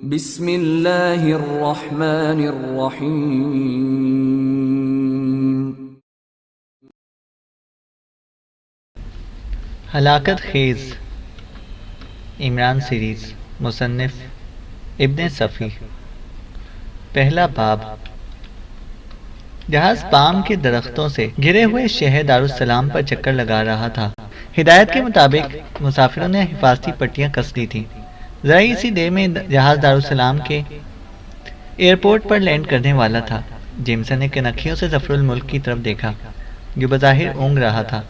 بسم اللہ الرحمن الرحیم۔ ہلاکت خیز عمران سیریز، مصنف ابن صفی۔ پہلا باب۔ جہاز پام کے درختوں سے گھرے ہوئے شہر دارالسلام پر چکر لگا رہا تھا۔ ہدایت کے مطابق مسافروں نے حفاظتی پٹیاں کس لی تھیں۔ ذرا اسی دیر میں جہاز دارالسلام کے ایئرپورٹ پر لینڈ کرنے والا تھا۔ جیمسن نے کنکھیوں سے ظفر الملک کی طرف دیکھا، جو بظاہر اونگ رہا تھا،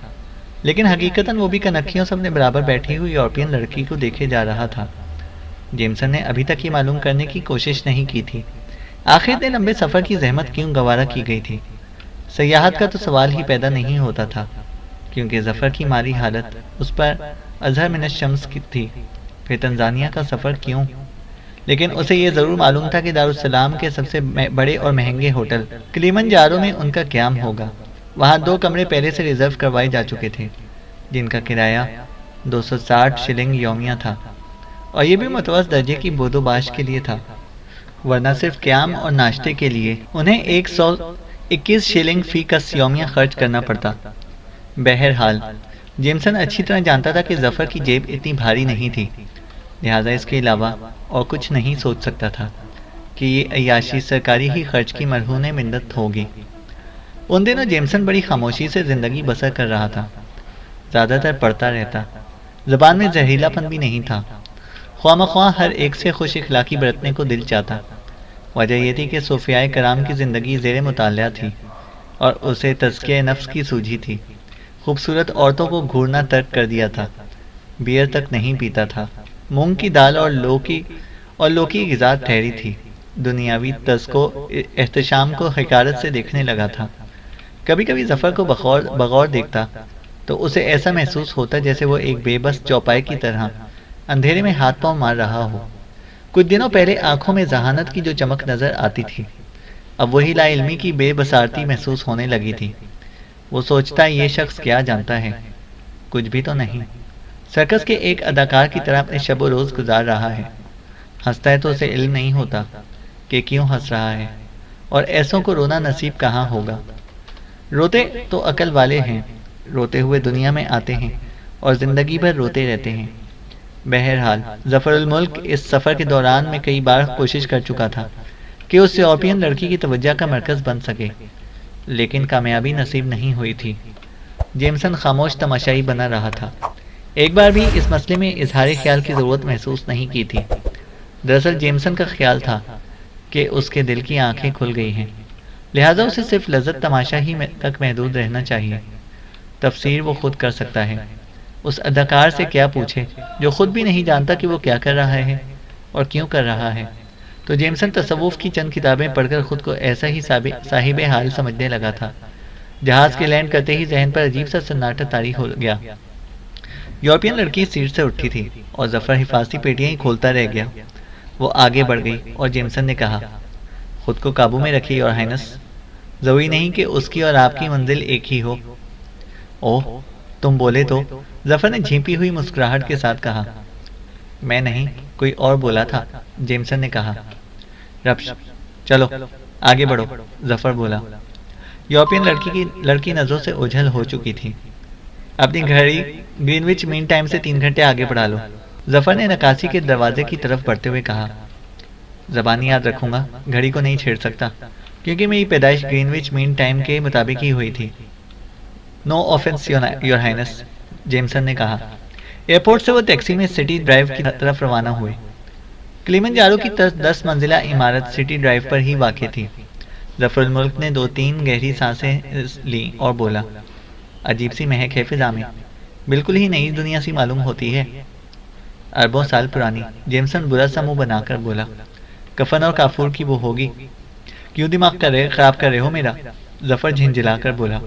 لیکن حقیقتاً وہ بھی کنکھیوں سے اپنے برابر بیٹھی ہوئی یورپین لڑکی کو دیکھے جا رہا تھا۔ جیمسن نے ابھی تک یہ معلوم کرنے کی کوشش نہیں کی تھی آخر اتنے لمبے سفر کی زحمت کیوں گوارا کی گئی تھی۔ سیاحت کا تو سوال ہی پیدا نہیں ہوتا تھا، کیونکہ ظفر کی مالی حالت اس پر اظہر من الشمس کی تھی۔ پھر تنزانیہ کا سفر کیوں؟ لیکن اسے یہ ضرور معلوم تھا کہ دارالسلام کے سب سے بڑے اور مہنگے ہوٹل کلیمنجارو میں ان کا قیام ہوگا۔ وہاں 2 کمرے پہلے سے ریزرو کروائے جا چکے تھے، جن کا کرایہ 260 شلنگ یومیہ تھا، اور یہ بھی متوسط درجے کی بود و باش کے لیے تھا، ورنہ صرف قیام اور ناشتے کے لیے انہیں 121 شلنگ فی کس یومیہ خرچ کرنا پڑتا۔ بہرحال جیمسن اچھی طرح جانتا تھا کہ ظفر کی جیب اتنی بھاری نہیں تھی، لہذا اس کے علاوہ اور کچھ نہیں سوچ سکتا تھا کہ یہ عیاشی سرکاری ہی خرچ کی مرہون منت ہوگی۔ ان دنوں جیمسن بڑی خاموشی سے زندگی بسر کر رہا تھا، زیادہ تر پڑھتا رہتا، زبان میں زہریلا پن بھی نہیں تھا، خواہ مخواہ ہر ایک سے خوش اخلاقی برتنے کو دل چاہتا۔ وجہ یہ تھی کہ صوفیائے کرام کی زندگی زیر مطالعہ تھی اور اسے تزکیہ نفس کی سوجھی تھی۔ خوبصورت عورتوں کو گھورنا ترک کر دیا تھا، بیئر تک نہیں پیتا تھا، مونگ کی دال اور لوکی غذا ٹھہری تھی، دنیاوی تزکو احتشام کو حقارت سے دیکھنے لگا تھا۔ کبھی کبھی ظفر کو بغور دیکھتا تو اسے ایسا محسوس ہوتا جیسے وہ ایک بے بس چوپائے کی طرح اندھیرے میں ہاتھ پاؤں مار رہا ہو۔ کچھ دنوں پہلے آنکھوں میں ذہانت کی جو چمک نظر آتی تھی، اب وہی لا علمی کی بے بصارتی محسوس ہونے لگی تھی۔ وہ سوچتا یہ شخص کیا جانتا ہے؟ کچھ بھی تو نہیں، سرکس کے ایک اداکار کی طرح اپنے شب و روز گزار رہا ہے۔ ہنستا ہے تو اسے علم نہیں ہوتا کہ کیوں ہنس رہا ہے، اور ایسوں کو رونا نصیب کہاں ہوگا۔ روتے تو عقل والے ہیں، روتے ہوئے دنیا میں آتے ہیں اور زندگی بھر روتے رہتے ہیں۔ بہرحال ظفر الملک اس سفر کے دوران میں کئی بار کوشش کر چکا تھا کہ اس یورپین لڑکی کی توجہ کا مرکز بن سکے، لیکن کامیابی نصیب نہیں ہوئی تھی۔ جیمسن خاموش تماشائی بنا رہا تھا، ایک بار بھی اس مسئلے میں اظہار خیال کی ضرورت محسوس نہیں کی تھی۔ دراصل جیمسن کا خیال تھا کہ اس کے دل کی آنکھیں کھل گئی ہیں، لہذا اسے صرف لذت تماشا ہی تک محدود رہنا چاہیے۔ تفسیر وہ خود کر سکتا ہے، اس اداکار سے کیا پوچھے جو خود بھی نہیں جانتا کہ وہ کیا کر رہا ہے اور کیوں کر رہا ہے۔ تو جیمسن تصوف کی چند کتابیں پڑھ کر خود کو ایسا ہی صاحب حال سمجھنے لگا تھا۔ جہاز کے لینڈ کرتے ہی ذہن پر عجیب سا سناٹا طاری ہو گیا۔ یورپین لڑکی سیٹ سے اٹھی تھی اور ظفر حفاظتی پیٹیاں ہی کھولتا رہ گیا۔ وہ آگے بڑھ گئی اور جیمسن نے کہا، خود کو قابو میں رکھیے یور ہائنس، ضروری نہیں کہ اس کی اور آپ کی منزل ایک ہی ہو۔ اوہ، تم بولے تو؟ ظفر نے جھیپی ہوئی مسکراہٹ کے ساتھ کہا۔ میں نہیں، کوئی اور بولا تھا، جیمسن نے کہا۔ ربش، چلو آگے بڑھو، ظفر بولا۔ یورپین لڑکی نظروں سے اوجھل ہو چکی تھی۔ اپنی گھڑی گرینوچ مین ٹائم سے 3 گھنٹے آگے بڑھا لو، ظفر نے نکاسی کے دروازے کی طرف بڑھتے ہوئے کہا۔ زبانی یاد رکھوں گا، گھڑی کو نہیں چھیڑ سکتا، کیونکہ میری پیدائش گرینوچ مین ٹائم کے مطابق ہی ہوئی تھی۔ نو آفنس یور ہائنس، جیمسن نے کہا۔ ایئرپورٹ سے وہ ٹیکسی میں سٹی ڈرائیو کی طرف روانہ ہوئے۔ کلیمنجارو کی 10 منزلہ عمارت سٹی ڈرائیو پر ہی واقع تھی۔ ظفر الملک نے 2-3 گہری سانسیں لیں اور بولا، عجیب سی مہک ہے فضا میں، بالکل ہی نئی دنیا سی معلوم ہوتی ہے، اربوں سال پرانی۔ جیمسن برا سا منہ بنا کر بولا، کفن اور کافور کی وہ ہوگی۔ کیوں دماغ خراب کر رہے ہو میرا؟ ظفر جھنجھلا کر بولا۔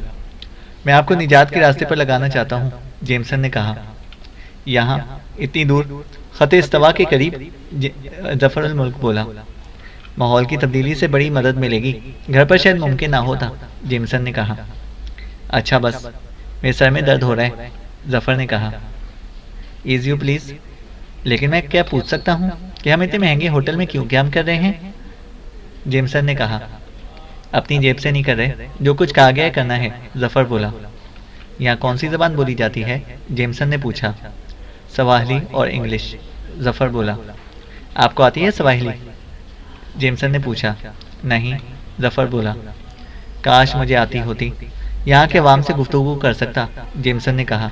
میں آپ کو نجات کے راستے پر لگانا چاہتا ہوں، جیمسن نے کہا۔ یہاں اتنی دور، خط استوا کے قریب، ظفر الملک بولا۔ ماحول کی تبدیلی سے بڑی مدد ملے گی، گھر پر شاید ممکن نہ ہوتا، جیمسن نے کہا۔ اچھا بس، میرے سر میں درد ہو رہا ہے، ظفر نے کہا۔ ایز یو پلیز، لیکن میں کیا پوچھ سکتا ہوں؟ کہ ہم اتنے مہنگے ہوٹل میں کیوں قیام کر رہے ہیں؟ جیمسن نے کہا، اپنی جیب سے نہیں کر رہے، جو کچھ کہا گیا ہے کرنا ہے، ظفر بولا۔ یہاں کون سی زبان بولی جاتی ہے؟ جیمسن نے پوچھا۔ سواحلی اور انگلش، ظفر بولا۔ آپ کو آتی ہے سواحلی؟ جیمسن نے پوچھا۔ نہیں، ظفر بولا۔ کاش مجھے آتی ہوتی، یہاں کے عوام سے گفتگو کر سکتا، جیمسن نے کہا۔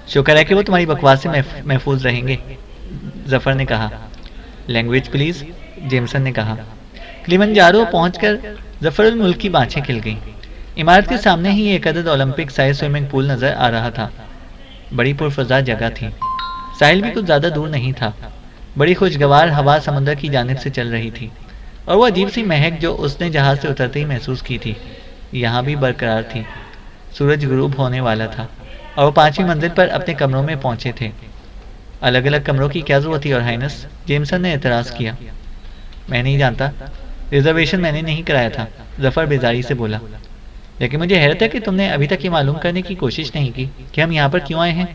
شکر ہے کہ وہ تمہاری بکواس سے محفوظ رہیں گے، ظفر نے کہا۔ لینگویج پلیز، جیمسن نے کہا۔ کلیمنجارو پہنچ کر ظفر الملک کی بانچیں کھل گئیں۔ عمارت کے سامنے ہی ایک عدد اولمپک سائز سوئمنگ پول نظر آ رہا تھا۔ بڑی پرفضا جگہ تھی، ساحل بھی کچھ زیادہ دور نہیں تھا۔ بڑی خوشگوار ہوا سمندر کی جانب سے چل رہی تھی، اور وہ عجیب سی مہک جو اس نے جہاز سے اترتے ہی محسوس کی تھی یہاں بھی برقرار تھی۔ سورج غروب ہونے والا تھا اور وہ 5ویں منزل پر اپنے کمروں میں پہنچے تھے۔ الگ الگ کمروں کی کیا ضرورت تھی اور ہائنس؟ جیمسن نے اعتراض کیا۔ میں نہیں جانتا، ریزرویشن میں نے نہیں کرایا تھا، ظفر بیزاری سے بولا۔ لیکن مجھے حیرت ہے کہ تم نے ابھی تک یہ معلوم کرنے کی کوشش نہیں کی کہ ہم یہاں پر کیوں آئے ہیں،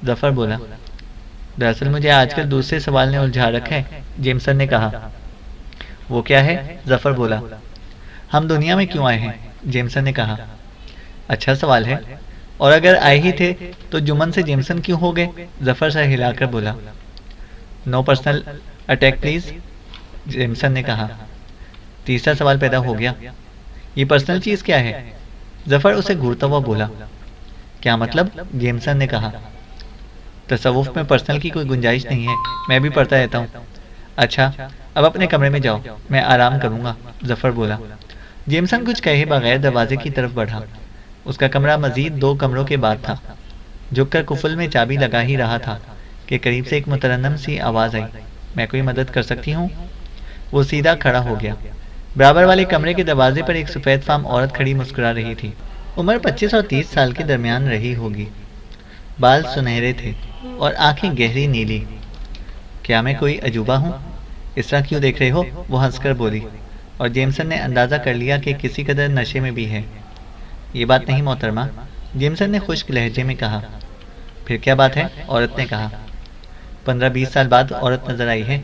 ظفر بولا۔ دراصل مجھے آج کل دوسرے سوال نے الجھا رکھا ہے، جیمسن نے کہا۔ وہ کیا ہے؟ ظفر بولا۔ ہم دنیا میں کیوں آئے ہیں، جیمسن نے کہا۔ اچھا سوال ہے، اور اگر آئے ہی تھے تو جمن سے جیمسن کیوں ہو گئے؟ ظفر سر ہلا کر بولا۔ نو پرسنل اٹیک پلیز، جیمسن نے کہا۔ تیسرا سوال پیدا ہو گیا، یہ پرسنل چیز کیا ہے؟ ظفر اسے گھورتا ہوا بولا۔ کیا مطلب؟ جیمسن نے کہا۔ تصوف میں پرسنل کی کوئی گنجائش نہیں ہے، میں بھی پڑھتا رہتا ہوں۔ اچھا، اب اپنے کمرے میں جاؤ، میں آرام کروں گا، ظفر بولا۔ جیمسن کچھ کہے بغیر دروازے کی طرف بڑھا۔ اس کا کمرہ مزید 2 کمروں کے بعد تھا۔ جھک کر قفل میں چابی لگا ہی رہا تھا کہ قریب سے ایک مترنم سی آواز آئی، میں کوئی مدد کر سکتی ہوں؟ وہ سیدھا کھڑا ہو گیا۔ برابر والے کمرے کے دروازے پر ایک سفید فام عورت کھڑی مسکرا رہی تھی۔ عمر 25 اور 30 سال کے درمیان رہی ہوگی۔ بال سنہرے تھے اور آنکھیں گہری نیلی۔ کیا میں کوئی عجوبہ ہوں؟ اس طرح کیوں دیکھ رہے ہو؟ وہ ہنس کر بولی، اور جیمسن نے اندازہ کر لیا کہ کسی قدر نشے میں بھی ہے۔ یہ بات نہیں محترمہ، جیمسن نے خشک لہجے میں کہا۔ پھر کیا بات ہے؟ عورت نے کہا۔ 15-20 سال بعد عورت نظر آئی ہے،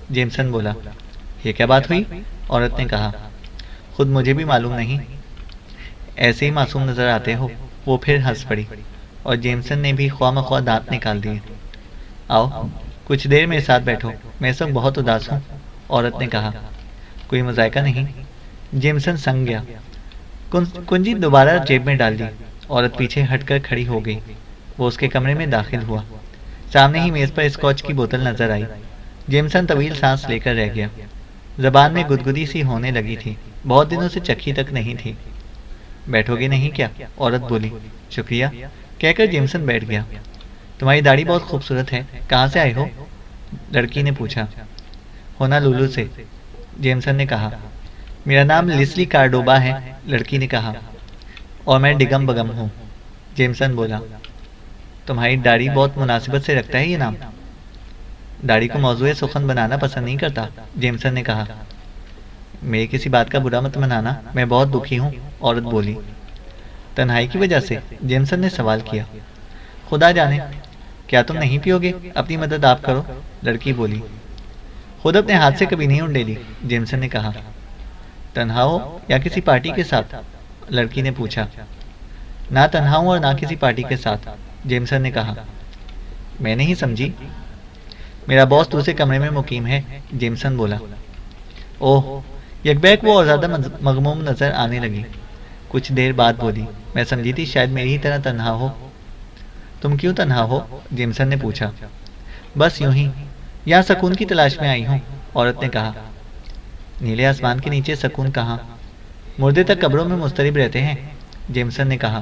جیمسن بولا۔ یہ کیا بات ہوئی؟ عورت نے کہا۔ خود مجھے بھی معلوم نہیں، ایسے ہی معصوم نظر آتے ہو۔ وہ پھر ہنس پڑی، اور جیمسن نے بھی خواہ مخواہ دانت نکال دیے۔ آؤ کچھ دیر میرے ساتھ بیٹھو، میں اس وقت بہت اداس ہوں، عورت نے کہا۔ کوئی مذائقہ نہیں؟ جیمسن سنگ گیا۔ کنجی دوبارہ جیب میں ڈال دی۔ عورت پیچھے ہٹ کر کھڑی ہو گئی۔ وہ اس کے کمرے میں داخل ہوا۔ سامنے ہی میز پر اسکاچ کی بوتل نظر آئی۔ جیمسن طویل سانس لے کر رہ گیا۔ زبان میں گدگدی سی ہونے لگی تھی، بہت دنوں سے چکھی تک نہیں تھی۔ بیٹھو گے نہیں کیا؟ عورت بولی۔ شکریہ، کہہ کر جیمسن بیٹھ گیا۔ تمہاری داڑھی بہت خوبصورت ہے، کہاں سے آئے ہو؟ لڑکی نے پوچھا۔ ہونا لولو سے، جیمسن نے کہا۔ میرا نام لیسلی کارڈوبا ہے، لڑکی نے کہا۔ اور میں ڈگم بگم ہوں، جیمسن بولا۔ تمہاری داڑھی بہت مناسبت سے رکھتا ہے یہ نام۔ داڑھی کو موضوع سخن بنانا پسند نہیں کرتا، جیمسن نے کہا۔ میری کسی بات کا برا مت منانا، میں بہت دکھی ہوں، عورت بولی۔ تنہائی کی وجہ سے؟ جیمسن نے سوال کیا۔ خدا جانے، کیا تم نہیں پیو گے؟ اپنی مدد آپ کرو، لڑکی بولی۔ خود اپنے ہاتھ سے کبھی نہیں انڈیلی، جیمسن نے کہا۔ تنہا ہو یا کسی پارٹی کے ساتھ؟ لڑکی نے پوچھا۔ نہ تنہا ہوں اور نہ کسی پارٹی کے ساتھ، جیمسن نے کہا۔ میں نہیں سمجھی۔ میرا باس دوسرے کمرے میں مقیم ہے، جیمسن بولا۔ اوہ، یکبیک وہ اور زیادہ مغموم نظر آنے لگی۔ کچھ دیر بعد بولی، میں سمجھی تھی شاید میری ہی طرح تنہا ہو۔ تم کیوں تنہا ہو؟ جیمسن نے پوچھا۔ بس یوں ہی، یہاں سکون کی تلاش میں آئی ہوں، عورت نے کہا۔ نیلے آسمان کے نیچے سکون کہاں؟ مردے تک قبروں میں مضطرب رہتے ہیں، جیمسن نے کہا۔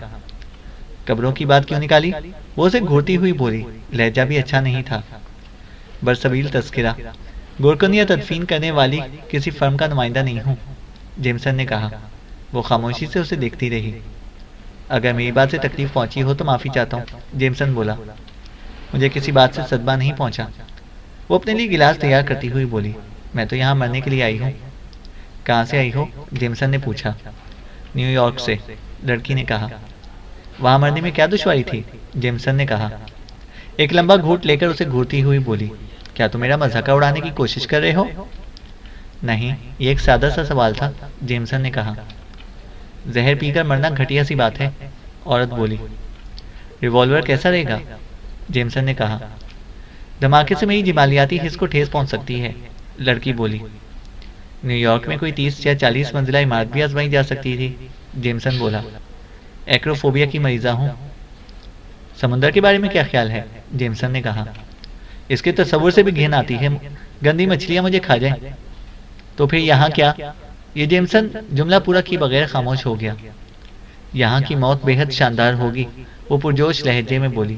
قبروں کی بات کیوں نکالی؟ وہ اسے گھورتی ہوئی بولی، لہجہ بھی اچھا نہیں تھا۔ برصغیر تذکرہ، گورکن یا تدفین کرنے والی کسی فرم کا نمائندہ نہیں ہوں، جیمسن نے کہا۔ وہ خاموشی سے اسے دیکھتی رہی۔ اگر میری بات سے تکلیف پہنچی ہو تو معافی چاہتا ہوں، جیمسن بولا۔ مجھے کسی بات سے صدمہ نہیں پہنچا، وہ اپنے لیے گلاس تیار کرتی ہوئی بولی۔ میں تو یہاں مرنے کے لیے آئی ہوں۔ کہاں سے آئی ہو؟ جیمسن نے پوچھا۔ نیو یارک سے، لڑکی نے کہا۔ وہاں مرنے میں کیا دشواری تھی؟ جیمسن نے کہا۔ ایک لمبا گھونٹ لے کر اسے گھورتی ہوئی بولی۔ کیا تم میرا مذاق اڑانے کی کوشش کر رہے ہو؟ نہیں، یہ ایک سادہ سا سوال تھا، جیمسن نے کہا۔ زہر پی کر مرنا گھٹیا سی بات ہے، عورت بولی۔ ریوالور کیسا رہے گا؟ جیمسن نے کہا۔ دھماکے سے میری جمالیاتی حص کو ٹھیس پہنچ سکتی ہے، لڑکی بولی۔ نیو یارک میں کوئی 30 یا 40 منزلہ عمارت بھی آزمائی جا سکتی تھی، جیمسن بولا۔ ایکروفوبیا کی مریضہ ہوں۔ سمندر کے بارے میں کیا خیال ہے؟ جیمسن نے کہا۔ اس کے تصور سے بھی گھن آتی ہے، گندی مچھلیاں مجھے کھا جائیں۔ تو پھر یہاں کیا؟ یہ جیمسن جملہ پورا کیے بغیر خاموش ہو گیا۔ یہاں کی موت بے حد شاندار ہوگی، وہ پرجوش لہجے میں بولی۔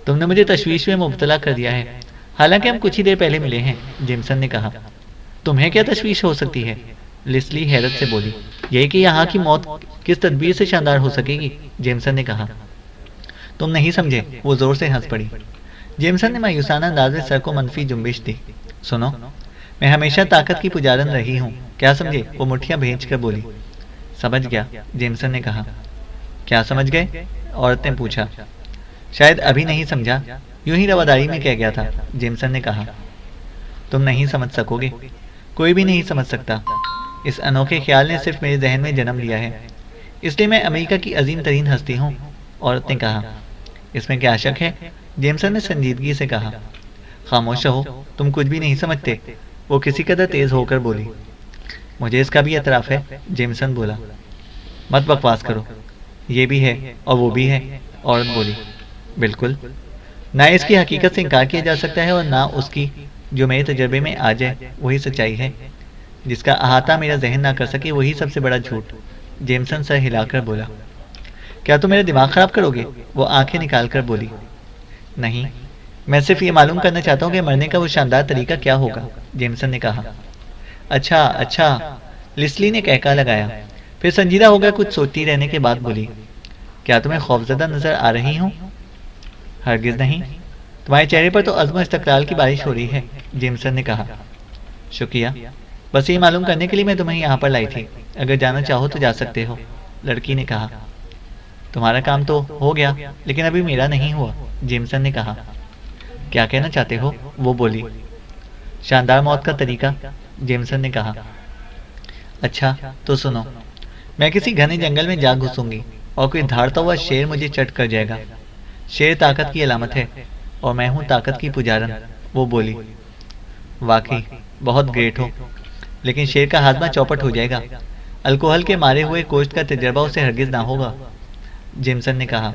تم نے مجھے تشویش میں مبتلا کر دیا ہے، حالانکہ ہم کچھ ہی دیر پہلے ملے ہیں، جیمسن نے کہا۔ تمہیں کیا تشویش ہو سکتی ہے؟ لیسلی حیرت سے بولی۔ یہی کہ یہاں کی موت کس تدبیر سے شاندار ہو سکے گی، جیمسن نے کہا۔ تم نہیں سمجھے، وہ زور سے ہنس پڑی۔ جیمسن نے مایوسانہ انداز میں سر کو منفی جنبش دی۔ سنو، میں ہمیشہ طاقت کی پجارن رہی ہوں، کیا سمجھے؟ وہ مٹھیاں بھینچ کر بولی۔ سمجھ گیا، جیمسن نے کہا۔ کیا سمجھ گئے؟ عورت نے پوچھا۔ شاید ابھی نہیں سمجھا، یوں ہی رواداری میں کہہ گیا تھا، جیمسن نے کہا۔ تم نہیں سمجھ سکو گے، کوئی بھی نہیں سمجھ سکتا۔ اس انوکھے خیال نے صرف میرے ذہن میں جنم لیا ہے، اس لیے میں امریکہ کی عظیم ترین ہستی ہوں، عورت نے کہا۔ اس میں کیا شک ہے؟ جیمسن نے سنجیدگی سے کہا۔ خاموش رہو، تم کچھ بھی نہیں سمجھتے، وہ کسی قدر تیز ہو کر بولی۔ مجھے اس کا بھی اعتراف ہے، جیمسن بولا۔ مت بکواس کرو، یہ بھی ہے اور وہ بھی ہے، عورت بولی۔ بالکل، نہ اس کی حقیقت سے انکار کیا جا سکتا ہے اور نہ اس کی جو میرے تجربے میں آ جائے وہی سچائی ہے، جس کا احاطہ میرا ذہن نہ کر سکے وہی سب سے بڑا جھوٹ، جیمسن سر ہلا کر بولا۔ کیا تم میرا دماغ خراب کرو گے؟ وہ آنکھیں نکال کر بولی۔ نہیں، میں صرف یہ معلوم کرنا چاہتا ہوں کہ مرنے کا وہ شاندار طریقہ کیا ہوگا، جیمسن نے کہا۔ اچھا اچھا، لیسلی نے کہکا لگایا، پھر سنجیدہ ہو کر کچھ سوچتی رہنے کے بعد بولی۔ کیا تمہیں خوفزدہ نظر آ رہی ہوں؟ ہرگز نہیں، تمہارے چہرے پر تو عزم و استقلال کی بارش ہو رہی ہے، جیمسن نے کہا۔ شکریہ، بس یہ معلوم کرنے کے لیے میں تمہیں یہاں پر لائی تھی، اگر جانا چاہو تو جا سکتے ہو، لڑکی نے کہا۔ تمہارا کام تو ہو گیا، لیکن ابھی میرا نہیں ہوا، جیمسن نے کہا۔ کیا کہنا چاہتے ہو؟ وہ بولی۔ شاندار موت کا طریقہ، جیمسن نے کہا۔ اچھا تو سنو، میں کسی گھنے جنگل میں جا گھسوں گی اور کوئی دھاڑتا ہوا شیر مجھے چٹ کر جائے گا۔ شیر طاقت کی علامت ہے اور میں ہوں طاقت کی پجارن، وہ بولی۔ واقعی بہت گریٹ ہو، لیکن شیر کا ہاضمہ چوپٹ ہو جائے گا، الکوہل کے مارے ہوئے گوشت کا تجربہ اسے ہرگز نہ ہوگا، جیمسن نے کہا۔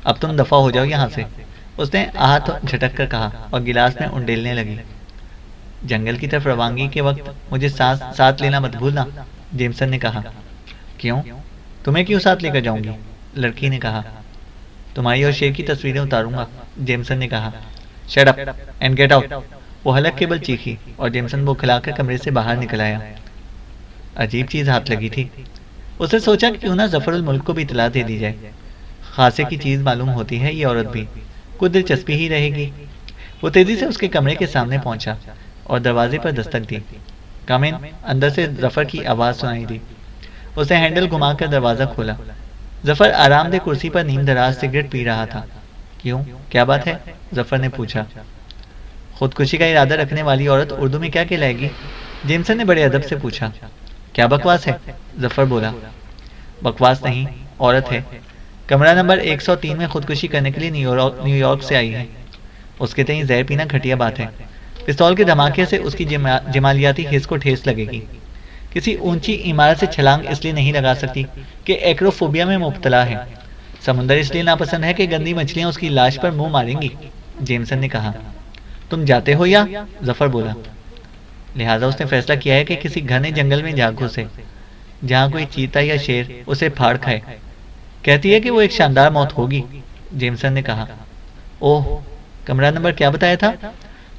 اب تم دفع ہو جاؤ یہاں سے، اس نے ہاتھ جھٹک کر کہا اور گلاس میں انڈیلنے لگی۔ جنگل کی طرف روانگی کے وقت مجھے ساتھ لینا مت بھولنا، جیمسن نے کہا۔ کیوں؟ تمہیں کیوں ساتھ لے کر جاؤں گی؟ لڑکی نے کہا۔ تمہاری اور شیر کی تصویریں اتاروں گا، جیمسن نے کہا۔ Shut up and get out, وہ حلق کے بل چیخی اور جیمسن وہ کھلا کر کمرے سے باہر نکل آیا۔ عجیب چیز ہاتھ لگی تھی، اس نے سوچا کہ کیوں نہ ظفر الملک کو بھی اطلاع دے دی جائے، خاصے کی چیز معلوم ہوتی ہے یہ عورت بھی، کچھ دلچسپی ہی رہے گی۔ وہ تیزی سے اس کے کمرے کے سامنے پہنچا اور دروازے پر دستک دی۔ کم ان، اندر سے ظفر کی آواز سنائی دی۔ اس نے ہینڈل گھما کر دروازہ کھولا۔ ظفر آرام دہ کرسی پر نیم دراز سگریٹ پی رہا تھا۔ کیوں، کیا بات ہے؟ ظفر نے پوچھا۔ خودکشی کا ارادہ رکھنے والی عورت اردو میں کیا کہلائے گی؟ جیمسن نے بڑے ادب سے پوچھا۔ کیا بکواس ہے؟ ظفر بولا۔ بکواس نہیں، عورت ہے، کمرہ نمبر 103 میں خودکشی کرنے کے لیے نیو یارک سے آئی ہے۔ اس کے تئیں زہر پینا گھٹیا بات ہے، پستول کے دھماکے سے اس کی جمالیاتی حص کو ٹھیس لگے گی۔ کسی اونچی عمارت سے چھلانگ اس لیے نہیں لگا سکتی کہ ایکروفوبیا میں مبتلا ہے۔ سمندر اس لیے ناپسند ہے کہ گندی مچھلیاں اس کی لاش پر منہ ماریں گی، جیمسن نے کہا۔ تم جاتے ہو یا؟ ظفر بولا۔ لہذا اس نے فیصلہ کیا ہے کہ کسی گھنے جنگل میں جا گھسے جہاں کوئی چیتا یا شیر اسے پھاڑ کھائے۔ کہتی ہے کہ وہ ایک شاندار موت ہوگی، جیمسن نے کہا۔ اوہ، کمرہ نمبر کیا بتایا تھا؟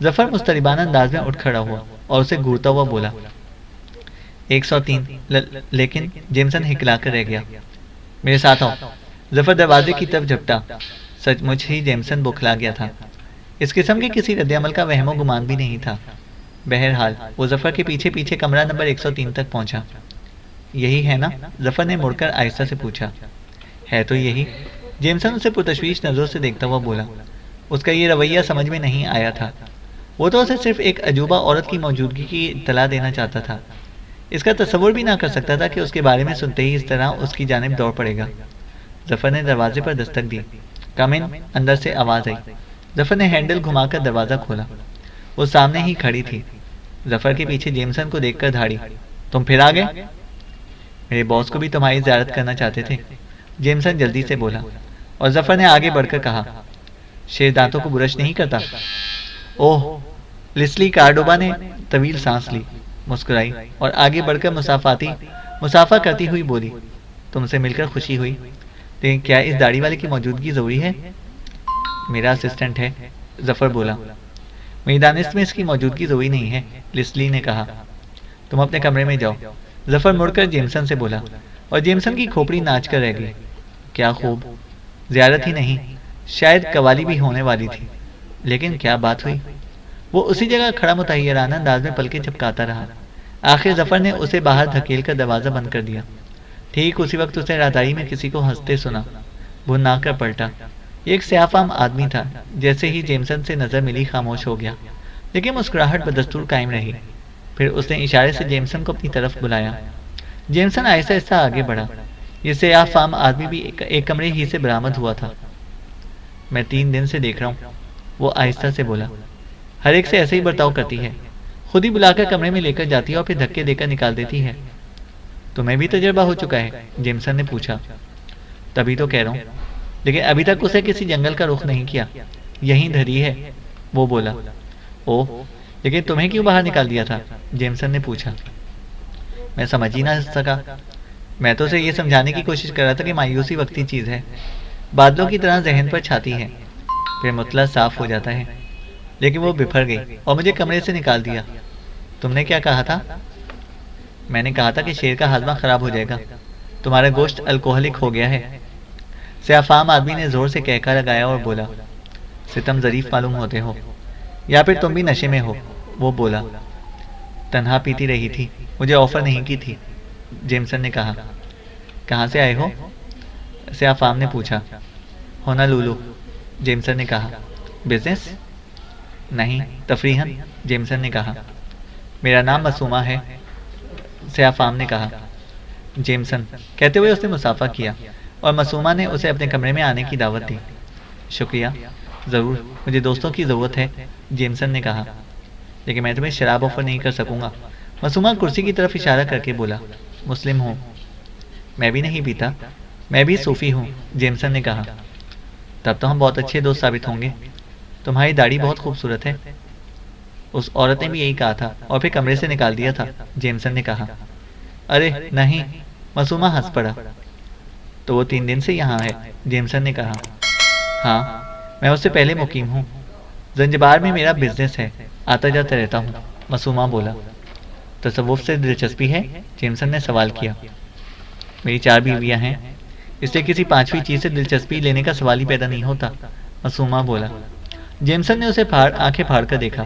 ظفر مستربانہ انداز میں اٹھ کھڑا ہوا اور اسے گھورتا ہوا بولا۔ 103، لیکن جیمسن ہکلا کر رہ گیا۔ میرے ساتھ آؤ، ظفر دروازے کی طرف جھپٹا۔ سچ مچ ہی جیمسن بوکھلا گیا تھا، اس قسم کے کسی رد عمل کا وہم و گمان بھی نہیں تھا۔ بہرحال وہ ظفر کے پیچھے پیچھے کمرہ نمبر 103 تک پہنچا۔ یہی ہے نا؟ ظفر نے مڑ کر آہستہ سے پوچھا۔ ہے تو یہی، جیمسن اسے پرتشویش نظروں سے دیکھتا ہوا بولا۔ اس کا یہ رویہ سمجھ میں نہیں آیا تھا۔ وہ تو اسے صرف ایک عجوبہ عورت کی موجودگی کی اطلاع دینا چاہتا تھا. اس کا تصور بھی نہ کر سکتا تھا کہ اس کے بارے میں سنتے ہی اس طرح اس کی جانب دوڑ پڑے گا. ظفر نے دروازے پر دستک دی. کم ان. اندر سے آواز آئی. ظفر نے ہینڈل گھما کر دروازہ کھولا. وہ سامنے ہی کھڑی تھی. ظفر کے پیچھے جیمسن کو دیکھ کر دھاڑی. تم پھر آ گئے؟ میرے باس کو بھی تمہاری زیارت کرنا چاہتے تھے، جیمسن جلدی سے بولا. اور ظفر نے آگے بڑھ کر کہا، شیر دانتوں کو برش نہیں کرتا. اوہ. لیسلی کارڈوبا نے طویل سانس لی، مسکرائی اور آگے بڑھ کر مسافہ کرتی ہوئی بولی، تم سے مل کر خوشی ہوئی، لیکن کیا اس داڑھی والے کی موجودگی ضروری ہے؟ میرا اسسٹنٹ ہے، ظفر بولا. میری دانست میں اس کی موجودگی ضروری نہیں ہے، لیسلی نے کہا. تم اپنے کمرے میں جاؤ، ظفر مڑ کر جیمسن سے بولا، اور جیمسن کی کھوپڑی ناچ کر رہ گئی. کیا خوب. زیارت ہی نہیں، شاید قوالی بھی ہونے والی تھی. لیکن کیا بات ہوئی؟ وہ اسی جگہ کھڑا متحیرانہ انداز میں پلکیں جھپکاتا رہا. آخر ظفر نے اسے باہر دھکیل کر دروازہ بند کر دیا. ٹھیک اسی وقت اسے راہداری میں کسی کو ہنستے سنا. بھنا کر پلٹا. یہ ایک سیاہ فام آدمی تھا. جیسے ہی جیمسن سے نظر ملی خاموش ہو گیا، لیکن مسکراہٹ بدستور قائم رہی. پھر اس نے اشارے سے جیمسن کو اپنی طرف بلایا. جیمسن آہستہ آہستہ آگے بڑھا. یہ سیاہ فام آدمی بھی ایک کمرے ہی سے برآمد ہوا تھا. میں 3 دن سے دیکھ رہا ہوں، وہ آہستہ سے بولا. ہر ایک سے ایسے ہی برتاؤ کرتی ہے، خود ہی بلا کر کمرے میں لے کر جاتی ہے اور پھر دھکے دے کر نکال دیتی ہے. تمہیں بھی تجربہ ہو چکا ہے؟ جیمسن نے پوچھا. تبھی تو کہہ رہا ہوں، لیکن ابھی تک اسے کسی جنگل کا رخ نہیں کیا، یہیں دھری ہے، وہ بولا. اوہ، لیکن تمہیں کیوں باہر نکال دیا تھا؟ جیمسن نے پوچھا. میں سمجھ ہی نہ سکا. میں تو اسے یہ سمجھانے کی کوشش کر رہا تھا کہ مایوسی وقتی چیز ہے، بادلوں کی طرح ذہن پر چھاتی ہے، پھر مطلع صاف ہو جاتا ہے. لیکن وہ بفر گئی اور مجھے کمرے سے نکال دیا. تم نے کیا کہا تھا؟ میں نے کہا تھا کہ شیر کا ہاضمہ خراب ہو جائے گا، تمہارا گوشت الکوہلک ہو گیا ہے. سیاہ فام آدمی نے زور سے کہکا لگایا اور بولا. ستم ظریف معلوم ہوتے ہو، یا پھر تم بھی نشے میں ہو، وہ بولا. تنہا پیتی رہی تھی، مجھے آفر نہیں کی تھی، جیمسن نے کہا. کہاں سے آئے ہو؟ سیاہ فام نے پوچھا. ہونالولو، جیمسن نے کہا. بزنس؟ نہیں، تفریحاً، جیمسن نے کہا. میرا نام مسومہ ہے، سیاہ فام نے کہا. جیمسن کہتے ہوئے اس نے مسافہ کیا اور مسومہ نے اسے اپنے کمرے میں آنے کی دعوت دی. شکریہ، ضرور، مجھے دوستوں کی ضرورت ہے، جیمسن نے کہا. لیکن میں تمہیں شراب آفر نہیں کر سکوں گا، مسومہ کرسی کی طرف اشارہ کر کے بولا. مسلم ہوں. میں بھی نہیں پیتا، میں بھی صوفی ہوں، جیمسن نے کہا. تب تو ہم بہت اچھے دوست ثابت ہوں گے. تمہاری داڑھی بہت خوبصورت ہے. اس عورت نے بھی یہی کہا تھا اور پھر کمرے سے نکال دیا تھا، جیمسن نے کہا. ارے نہیں، مسومہ ہنس پڑا. تو وہ 3 دن سے یہاں ہے، جیمسن نے کہا. ہاں، میں اس سے پہلے مقیم ہوں. زنجبار میں میرا بزنس ہے، آتا جاتا رہتا ہوں، مسومہ بولا. تصوف سے دلچسپی ہے؟ جیمسن نے سوال کیا. میری 4 بیویاں ہیں، اس لیے کسی 5ویں چیز سے دلچسپی لینے کا سوال ہی پیدا نہیں ہوتا، مسومہ بولا. جیمسن نے اسے آنکھیں پھاڑ کر دیکھا.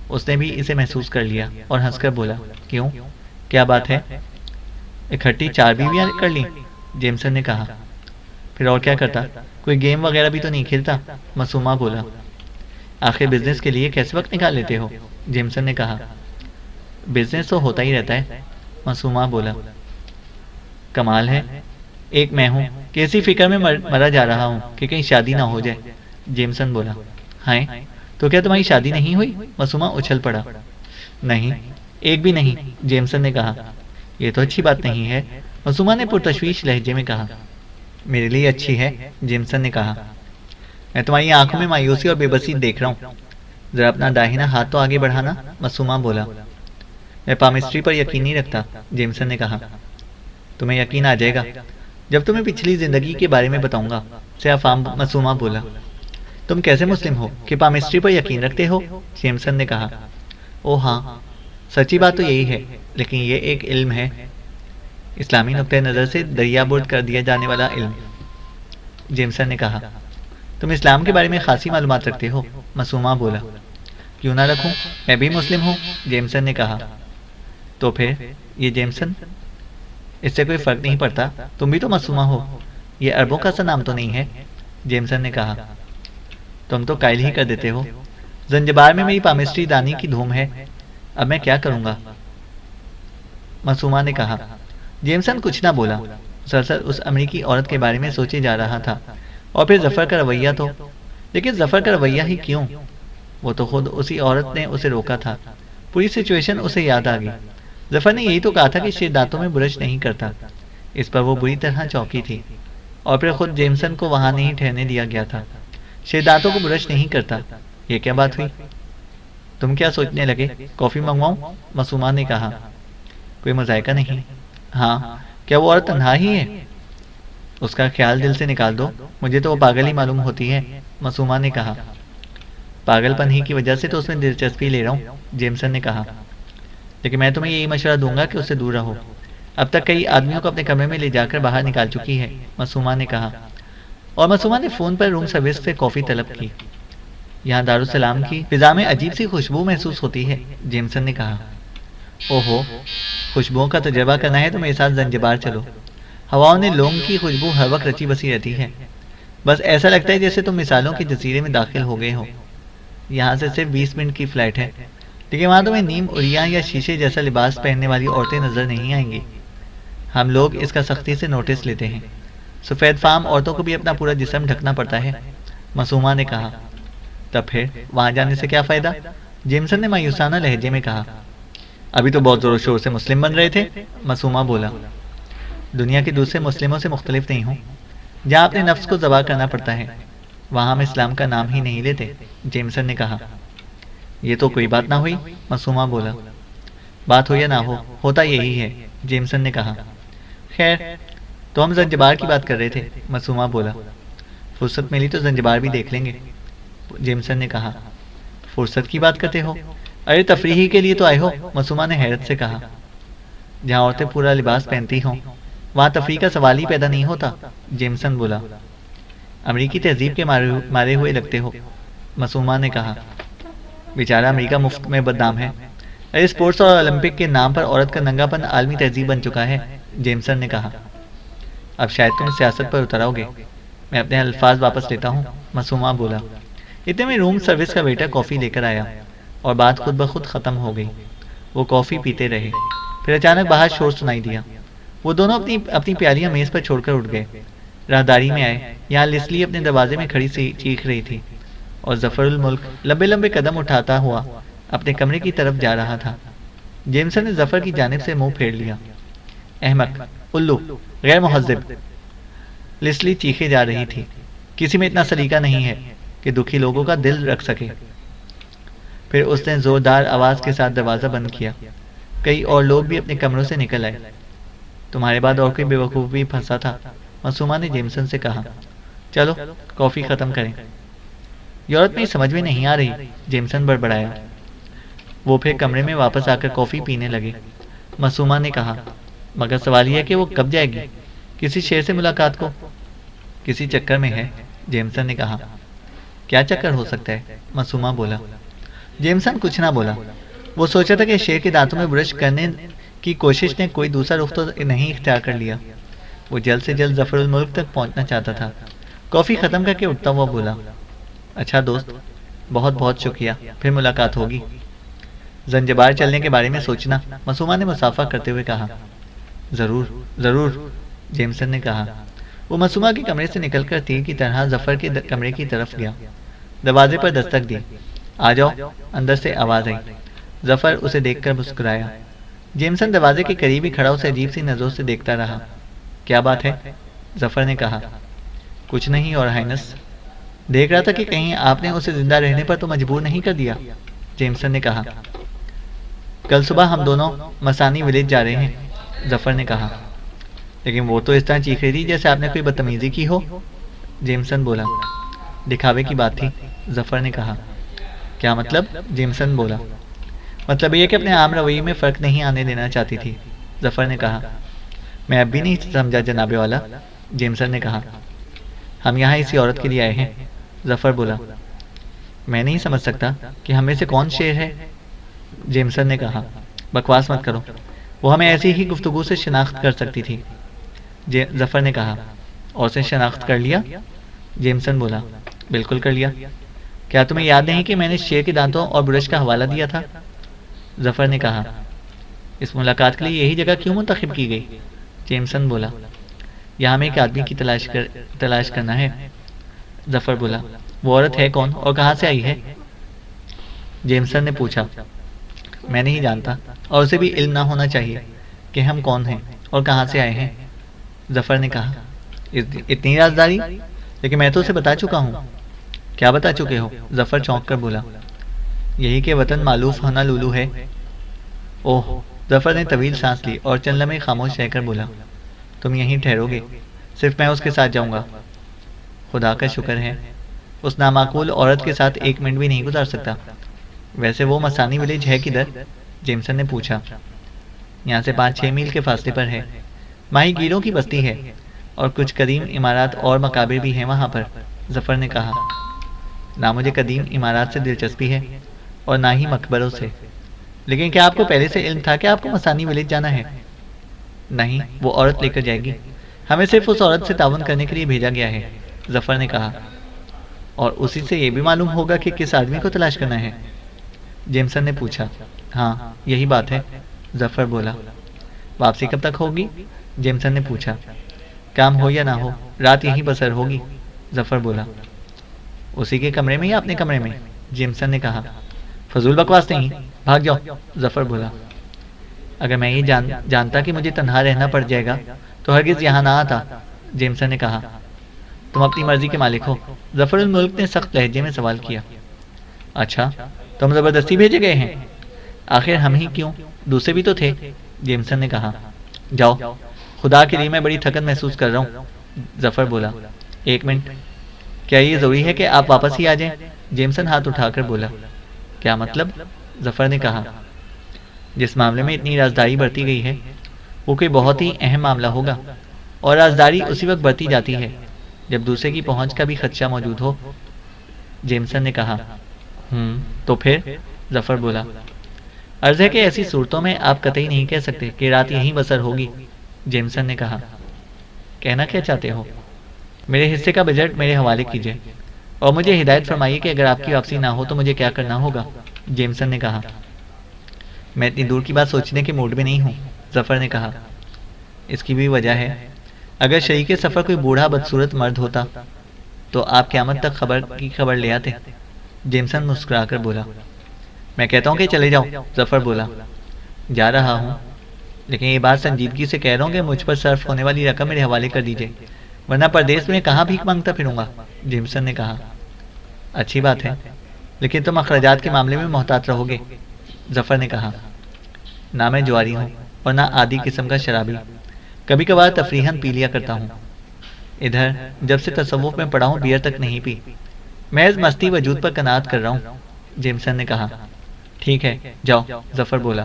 اس نے بھی اسے محسوس کر لیا اور ہنس کر بولا. کیوں؟ کیا بات ہے؟ اکٹھی 4 بیویاں کر لیں، جیمسن نے کہا. پھر اور کیا کرتا؟ کوئی گیم وغیرہ بھی تو نہیں کھیلتا، مسومہ بولا. آخر بزنس کے لیے کیسے وقت نکال لیتے ہو؟ جیمسن نے کہا. بزنس تو ہوتا ہی رہتا ہے، مسومہ بولا. کمال ہے. ایک میں ہوں کہ اسی فکر میں مرا جا رہا ہوں کہ کہیں شادی نہ ہو جائے، جیمسن بولا. ہائے، تو کیا تمہاری شادی نہیں ہوئی؟ مسومہ اچھل پڑا. نہیں، ایک بھی نہیں، جیمسن نے کہا. یہ تو اچھی بات نہیں ہے، مسومہ نے پرتشویش لہجے میں کہا. میرے لیے اچھی ہے، جیمسن نے کہا. میں تمہاری آنکھوں میں مایوسی اور بے بسی دیکھ رہا ہوں. ذرا اپنا داہنا ہاتھ تو آگے بڑھانا، مسومہ بولا. میں پامسٹری پر یقین نہیں رکھتا، جیمسن نے کہا. تمہیں یقین آ جائے گا جب تمہیں پچھلی زندگی کے بارے میں بتاؤں گا، سیاہ فام مسومہ بولا. تم کیسے مسلم ہو کہ پامسٹری پر یقین رکھتے ہو؟ جیمسن نے کہا. او ہاں، سچی بات تو یہی ہے، لیکن یہ ایک علم ہے، اسلامی نقطۂ نظر سے دریا برد کر دیا جانے والا علم، جیمسن نے کہا. تم اسلام کے بارے میں خاصی معلومات رکھتے ہو، مسومہ بولا. کیوں نہ رکھوں، میں بھی مسلم ہوں، جیمسن نے کہا. تو پھر یہ جیمسن، اس سے کوئی فرق نہیں پڑتا، تم بھی تو مسومہ ہو، یہ عربوں کا سا نام تو نہیں ہے، جیمسن نے کہا. تم تو قائل ہی کر دیتے ہو، زنجبار میں میری پامسٹری دانی کی دھوم ہے، اب میں کیا کروں گا؟ معصومہ نے کہا۔ جیمسن کچھ نہ بولا، مسلسل اس امریکی عورت کے بارے میں سوچے جا رہا تھا، اور پھر ظفر کا رویہ تو، لیکن ظفر کا رویہ ہی کیوں؟ وہ تو خود اسی عورت نے اسے روکا تھا۔ پوری سچویشن اسے یاد آ گئی۔ ظفر نے یہی تو کہا تھا کہ شیر دانتوں میں برش نہیں کرتا۔ اس پر وہ بری طرح چونکی تھی، اور پھر خود جیمسن کو وہاں نہیں ٹھہرنے دیا گیا تھا۔ شیر دانتوں کو برش نہیں کرتا، یہ کیا بات ہوئی؟ تم کیا سوچنے لگے؟ کافی منگواؤں؟ معصومہ نے کہا۔ کوئی مذائقہ نہیں؟ ہاں، کیا وہ عورت تنہا ہی ہے؟ اس کا خیال دل سے نکال دو، مجھے تو وہ پاگل ہی معلوم ہوتی ہے، معصومہ نے کہا۔ پاگل پن ہی کی وجہ سے تو اس میں دلچسپی لے رہا ہوں، جیمسن نے کہا، لیکن میں تمہیں یہی مشورہ دوں گا کہ اس سے دور رہو۔ اب تک کئی آدمیوں کو اپنے کمرے میں لے جا کر باہر نکال چکی ہے، معصومہ نے کہا، اور معصومہ نے فون پر روم سروس سے کافی طلب کی۔ یہاں دارالسلام کی فضا میں عجیب سی خوشبو محسوس ہوتی ہے، جیمسن نے کہا۔ اوہو، خوشبوؤں کا تجربہ کرنا ہے تو میرے ساتھ زنجبار چلو۔ ہواؤں نے لونگ کی خوشبو ہر وقت رچی بسی رہتی ہے، بس ایسا لگتا ہے جیسے تم مثالوں کے جزیرے میں داخل ہو گئے ہو۔ یہاں سے صرف 20 منٹ کی فلائٹ ہے، لیکن وہاں تمہیں نیم اڑیاں یا شیشے جیسا لباس پہننے والی عورتیں نظر نہیں آئیں گی۔ ہم لوگ اس کا سختی سے نوٹس لیتے ہیں۔ سفید فام عورتوں کو بھی اپنا پورا جسم ڈھکنا پڑتا ہے، معصومہ نے کہا۔ تب پھر وہاں جانے سے کیا فائدہ؟ جیمسن نے مایوسانہ لہجے میں کہا۔ ابھی تو بہت زور و شور سے مسلم بن رہے تھے، معصومہ بولا۔ دنیا کے دوسرے مسلموں سے مختلف نہیں ہوں، جہاں اپنے نفس کو ذبح کرنا پڑتا ہے، وہاں ہم اسلام کا نام ہی نہیں لیتے، جیمسن نے کہا۔ یہ تو کوئی بات نہ ہوئی، معصومہ بولا۔ بات ہو یا نہ ہو، ہوتا یہی ہے، جیمسن نے کہا۔ خیر، تو ہم زنجبار کی بات کر رہے تھے، معصومہ بولا۔ فرصت ملی تو زنجبار بھی دیکھ لیں گے، جیمسن نے کہا۔ فرصت کی بات کرتے ہو؟ ارے تفریحی کے لیے تو آئے ہو، معصومہ نے حیرت سے کہا۔ جہاں عورتیں پورا لباس پہنتی ہوں وہاں تفریح کا سوال ہی پیدا نہیں ہوتا، جیمسن بولا۔ امریکی تہذیب کے مارے ہوئے لگتے ہو، معصومہ نے کہا۔ بیچارہ امریکہ مفت میں بدنام ہے۔ ارے اسپورٹس اور اولمپک کے نام پر عورت کا ننگا پن عالمی تہذیب بن چکا ہے، جیمسن نے کہا۔ اب شاید تم سیاست پر اتر آؤ گے، میں اپنے الفاظ واپس لیتا ہوں، معصومہ بولا۔ اتنے میں روم سروس کا ویٹر کافی لے کر آیا، اور بات خود بخود ختم ہو گئی۔ وہ کافی پیتے رہے، پھر اچانک باہر شور سنائی دیا۔ وہ دونوں اپنی پیالیاں میز پر چھوڑ کر اٹھ گئے، راہداری میں آئے۔ یہاں لیسلی اپنے دروازے میں کھڑی سی چیخ رہی تھی، اور ظفر الملک لمبے لمبے قدم اٹھاتا ہوا اپنے کمرے کی طرف جا رہا تھا۔ جیمسن نے ظفر کی جانب سے منہ پھیر لیا۔ احمق، الو، غیر مہذب، لیسلی چیخے جا رہی تھی۔ کسی میں اتنا سلیقہ نہیں ہے کہ دکھی لوگوں کا دل رکھ سکے۔ پھر اس نے زوردار آواز کے ساتھ دروازہ بند کیا۔ کئی اور لوگ بھی اپنے کمروں سے نکل آئے۔ تمہارے بعد اور کوئی بیوقوف بھی پھنسا تھا، معصومہ نے جیمسن سے کہا۔ چلو کافی ختم کریں۔ یورپ میں سمجھ میں نہیں آ رہی، جیمسن بڑبڑایا۔ وہ پھر کمرے میں واپس آ کر کافی پینے لگے۔ معصومہ نے کہا، مگر سوال یہ ہے کہ وہ کب جائے گی؟ کسی شیر سے ملاقات کو؟ کسی چکر میں ہے، جیمسن نے کہا۔ کیا چکر ہو سکتا ہے؟ معصومہ بولا۔ جیمسن کچھ نہ بولا۔ وہ سوچا تھا کہ شیر کے دانتوں میں برش کرنے کی کوشش نے کوئی دوسرا رخ تو نہیں اختیار کر لیا۔ وہ جلد سے جلد ظفر الملک تک پہنچنا چاہتا تھا۔ کافی ختم کر کے اٹھتا ہوا بولا، اچھا دوست، بہت بہت شکریہ، پھر ملاقات ہوگی۔ زنجبار چلنے کے بارے میں سوچنا، معصومہ نے مسافہ کرتے ہوئے کہا۔ ضرور ضرور، جیمسن نے کہا۔ وہ معصومہ کے کمرے سے نکل کر تیر کی طرح ظفر کے کمرے کی طرف گیا۔ دروازے پر دستک دی۔ آ جاؤ، اندر سے آواز آئی۔ ظفر اسے دیکھ کر مسکرایا۔ جیمسن دروازے کے قریب ہی کھڑا اسے عجیب سی نظروں سے دیکھتا رہا۔ کیا بات ہے؟ ظفر نے کہا۔ کچھ نہیں اور ہائنس، دیکھ رہا تھا کہ کہیں آپ نے اسے زندہ رہنے پر تو مجبور نہیں کر دیا، جیمسن نے کہا۔ کل صبح ہم دونوں مسانی ولیج جا رہے ہیں، ظفر نے کہا۔ لیکن وہ تو اس طرح چیخ رہی تھی جیسے آپ نے کوئی بدتمیزی کی ہو، جیمسن بولا۔ دکھاوے کی بات تھی، ظفر نے کہا۔ کیا مطلب؟ جیمسن بولا۔ مطلب یہ کہ اپنے عام رویے میں فرق نہیں آنے دینا چاہتی تھی، ظفر نے کہا۔ میں اب بھی نہیں سمجھا جناب والا، جیمسن نے کہا۔ ہم یہاں اسی عورت کے لیے آئے ہیں، ظفر بولا۔ میں نہیں سمجھ سکتا کہ ہم میں سے کون شیر ہے، جیمسن نے کہا۔ بکواس مت کرو، وہ ہمیں ایسی ہی گفتگو سے شناخت کر سکتی تھی، ظفر نے کہا۔ اور سے شناخت کر لیا، جیمسن بولا۔ بالکل کر لیا۔ کیا تمہیں یاد نہیں کہ میں نے شیر کے دانتوں اور برش کا حوالہ دیا تھا؟ ظفر نے کہا۔ اس ملاقات کے لیے یہی جگہ کیوں منتخب کی گئی؟ جیمسن بولا۔ یہاں میں ایک آدمی کی تلاش کرنا ہے۔ ظفر بولا۔ وہ عورت ہے کون اور کہاں سے آئی ہے؟ جیمسن نے پوچھا۔ میں نہیں جانتا، اور اسے بھی علم نہ ہونا چاہیے کہ ہم کون ہیں اور کہاں سے آئے ہیں۔ ظفر نے کہا۔ اتنی رازداری؟ لیکن میں تو اسے بتا چکا ہوں۔ کیا بتا چکے ہو؟ ظفر چونک کر بولا۔ یہی کہ وطن مالوف ہونا لولو ہے۔ اوہ! ظفر نے طویل سانس لی اور چند لمحے خاموش رہ کر بولا۔ تم یہیں ٹھہرو گے؟ صرف میں اس کے ساتھ جاؤں گا۔ خدا کا شکر ہے، اس نامعقول عورت کے ساتھ ایک منٹ بھی نہیں گزار سکتا۔ ویسے وہ مسانی ولیج ہے کدھر؟ جیمسن نے پوچھا۔ یہاں سے 5-6 میل کے فاصلے پر ہے۔ ماہی گیروں کی بستی ہے اور کچھ قدیم عمارات اور مقابر بھی ہیں وہاں پر، ظفر نے کہا۔ نہ مجھے قدیم عمارات سے دلچسپی ہے اور نہ ہی مقبروں سے۔ لیکن کیا آپ کو پہلے سے علم تھا کہ آپ کو مسانی ولیج جانا ہے؟ نہیں، وہ عورت لے کر جائے گی۔ ہمیں صرف اس عورت سے تعاون کرنے کے لیے بھیجا گیا ہے، ظفر نے کہا۔ اور اسی سے یہ بھی معلوم ہوگا کہ کس آدمی کو تلاش کرنا ہے؟ جیمسن نے پوچھا۔ ہاں، یہی بات ہے، ظفر بولا۔ واپسی کب تک ہوگی؟ جیمسن نے پوچھا۔ کام ہو یا نہ ہو، رات یہیں بسر ہوگی، ظفر بولا۔ اسی کے کمرے میں یا اپنے کمرے میں؟ جیمسن نے کہا۔ فضول بکواس نہیں، بھاگ جاؤ، ظفر بولا۔ اگر میں یہ جانتا کہ مجھے تنہا رہنا پڑ جائے گا تو ہرگز یہاں نہ آتا، جیمسن نے کہا۔ تم اپنی مرضی کے مالک ہو، ظفر الملک نے سخت لہجے میں سوال کیا۔ اچھا، تم زبردستی بھیجے گئے ہیں؟ آخر ہم ہی کیوں، دوسرے بھی تو تھے، جیمسن نے کہا۔ جاؤ، خدا کے لیے میں بڑی تھکن محسوس کر رہا ہوں، ظفر بولا۔ ایک منٹ، کیا یہ ضروری ہے کہ آپ واپس ہی آ جائیں؟ جیمسن ہاتھ اٹھا کر بولا۔ کیا مطلب؟ ظفر نے کہا۔ جس معاملے میں اتنی رازداری برتی گئی ہے وہ کوئی بہت ہی اہم معاملہ ہوگا، اور رازداری اسی وقت برتی جاتی ہے جب دوسرے کی پہنچ کا بھی خدشہ موجود ہو، جیمسن نے کہا۔ تو پھر؟ ظفر بولا۔ عرض ہے کہ ایسی صورتوں میں آپ قطعی نہیں کہہ سکتے کہ رات یہیں بسر ہوگی، جیمسن نے کہا۔ کہنا کیا چاہتے ہو؟ میرے حصے کا بجٹ میرے حوالے کیجیے اور مجھے ہدایت فرمائیے کہ اگر آپ کی واپسی نہ ہو تو مجھے کیا کرنا ہوگا، جیمسن نے کہا۔ میں اتنی دور کی بات سوچنے کے موڈ میں نہیں ہوں، ظفر نے کہا۔ اس کی بھی وجہ ہے، اگر شریک سفر کوئی بوڑھا بدصورت مرد ہوتا تو آپ قیامت تک خبر لے آتے، جیمسن مسکرا کر بولا۔ میں کہتا ہوں کہ چلے جاؤ، ظفر بولا۔ جا رہا ہوں، لیکن یہ بات سنجیدگی سے کہہ رہا ہوں کہ مجھ پر صرف ہونے والی رقم میرے حوالے کر دیجیے، ورنہ پردیس میں کہاں بھیک مانگتا پھروں گا، جیمسن نے کہا۔ اچھی بات ہے، لیکن تم اخراجات کے معاملے میں محتاط رہو گے، ظفر نے کہا۔ نہ میں جواری ہوں اور نہ عادی قسم کا شرابی، کبھی کبھار تفریحاً پی لیا کرتا ہوں۔ ادھر جب سے تصوف میں پڑا ہوں بیئر تک نہیں پی، محض مستی وجود پر قناعت کر رہا ہوں، جیمسن نے کہا۔ ٹھیک ہے، جاؤ، ظفر بولا۔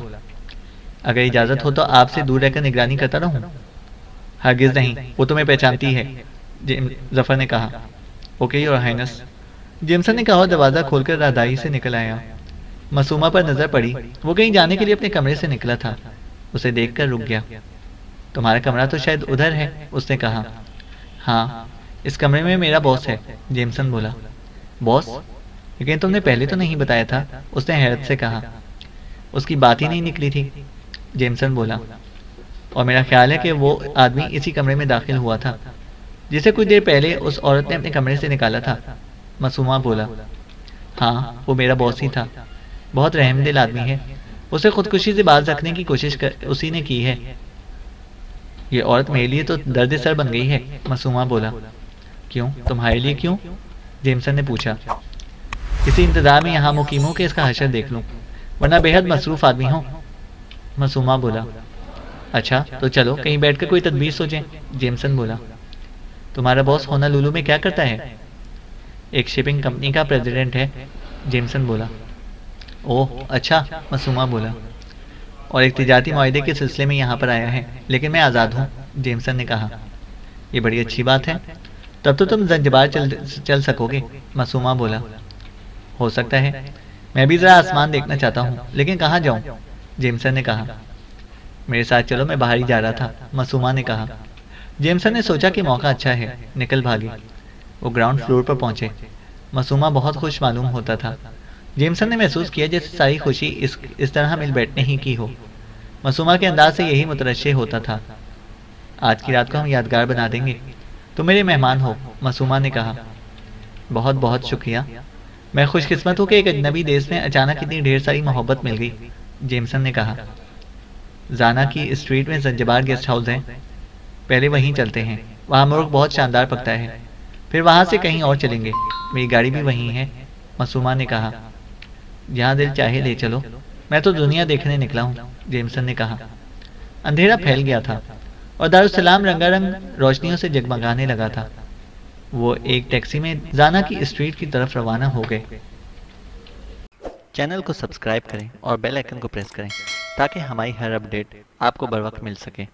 اگر اجازت ہو تو آپ سے دور رہ کر نگرانی کرتا رہوں؟ ہرگز نہیں، وہ تمہیں پہچانتی ہے، ظفر نے کہا۔ اوکے یور ہائنس، جیمسن نے کہا اور دروازہ کھول کر راہداری سے نکل آیا۔ معصومہ پر نظر پڑی، وہ کہیں جانے کے لیے اپنے کمرے سے نکلا تھا، اسے دیکھ کر رک گیا۔ تمہارا کمرہ تو شاید ادھر ہے، اس نے کہا۔ ہاں، اس کمرے میں میرا باس ہے، جیمسن بولا۔ باس؟ لیکن تم نے پہلے تو نہیں بتایا تھا، اس نے حیرت سے کہا۔ اس کی بات ہی نہیں نکلی تھی، جیمسن بولا۔ اور میرا خیال ہے کہ وہ آدمی اسی کمرے میں داخل ہوا تھا جسے کچھ دیر پہلے اس عورت نے اپنے کمرے سے نکالا تھا، معصومہ بولا۔ ہاں، وہ میرا باس ہی تھا، بہت رحم دل آدمی ہے، اسے خودکشی سے باز رکھنے کی کوشش اسی نے کی ہے۔ یہ عورت میرے لیے تو درد سر بن گئی ہے، معصومہ بولا۔ کیوں؟ تمہارے لیے کیوں؟ جیمسن نے پوچھا۔ کسی انتظار میں یہاں مقیم ہوں کہ اس کا حشر دیکھ لوں، ورنہ بے حد مصروف آدمی ہوں، معصومہ بولا۔ اچھا، تو چلو کہیں بیٹھ کر کوئی تدبیر سوچیں، جیمسن بولا۔ تمہارا باس ہونا لولو میں کیا کرتا ہے؟ ایک شپنگ کمپنی کا پریزیڈنٹ ہے، جیمسن بولا۔ اوہ اچھا، معصومہ بولا۔ اور ایک تجارتی معاہدے کے سلسلے میں یہاں پر آیا ہے، لیکن میں آزاد ہوں، جیمسن نے کہا۔ یہ بڑی اچھی بات ہے، تب تو تم زنجبار چل سکو گے، معصومہ بولا۔ ہو سکتا ہے، میں بھی ذرا آسمان دیکھنا چاہتا ہوں، لیکن کہاں جاؤں، جیمسن نے کہا۔ میرے ساتھ چلو، میں باہر ہی جا رہا تھا، معصومہ نے کہا۔ جیمسن نے سوچا کہ موقع اچھا ہے، نکل بھاگے۔ وہ گراؤنڈ فلور پر پہنچے، معصومہ بہت خوش معلوم ہوتا تھا۔ جیمسن نے محسوس کیا جیسے ساری خوشی اس طرح مل بیٹھنے ہی کی ہو۔ معصومہ کے انداز سے یہی مترشح ہوتا تھا۔ آج کی رات کو ہم یادگار بنا دیں گے، تم میرے مہمان ہو، معصومہ نے کہا۔ بہت بہت شکریہ، میں خوش قسمت ہوں کہ ایک اجنبی دیش میں اچانک اتنی ڈھیر ساری محبت مل گئی، جیمسن نے کہا۔ زانا کی اسٹریٹ میں زنجبار گیسٹ ہاؤس ہے، پہلے وہیں چلتے ہیں، وہاں مرغ بہت شاندار پکتا ہے، پھر وہاں سے کہیں اور چلیں گے، میری گاڑی بھی وہیں ہے، معصومہ نے کہا۔ جہاں دل چاہے لے چلو، میں تو دنیا دیکھنے نکلا ہوں، جیمسن نے کہا۔ اندھیرا پھیل گیا تھا اور دارالسلام رنگا رنگ روشنیوں سے جگمگانے لگا تھا۔ وہ ایک ٹیکسی میں زانا کی اسٹریٹ کی طرف روانہ ہو گئے۔ چینل کو سبسکرائب کریں اور بیل آئیکن کو پریس کریں تاکہ ہماری ہر اپڈیٹ آپ کو بر وقت مل سکے۔